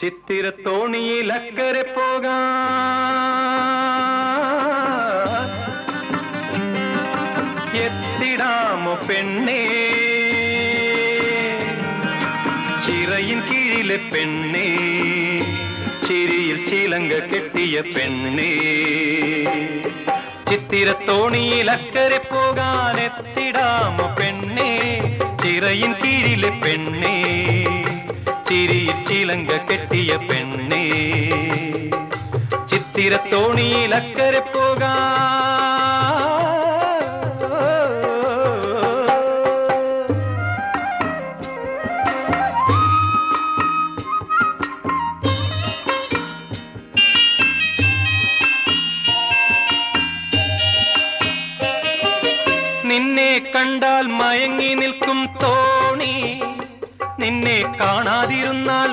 ചിത്തിരത്തോണിയിൽ അക്കരെ പോകാൻ എത്തിടാമോ പെണ്ണേ, ചിറയിൻ കീഴിലെ പെണ്ണേ, ചിരിയിൽ ചിലങ്ക കെട്ടിയ പെണ്ണേ. ചിത്തിരത്തോണിയിൽ അക്കരെ പോകാൻ എത്തിടാമോ പെണ്ണേ, ചിറയിൻ കീഴിലെ പെണ്ണേ, ചിരിയിൽ ചിലങ്ക കെട്ടിയ പെണ്ണേ. ചിത്തിരത്തോണിയിൽ അക്കരെ പോകാൻ നിന്നെ കണ്ടാൽ മയങ്ങി നിൽക്കും തോണി, നിന്നെ കാണാതിരുന്നാൽ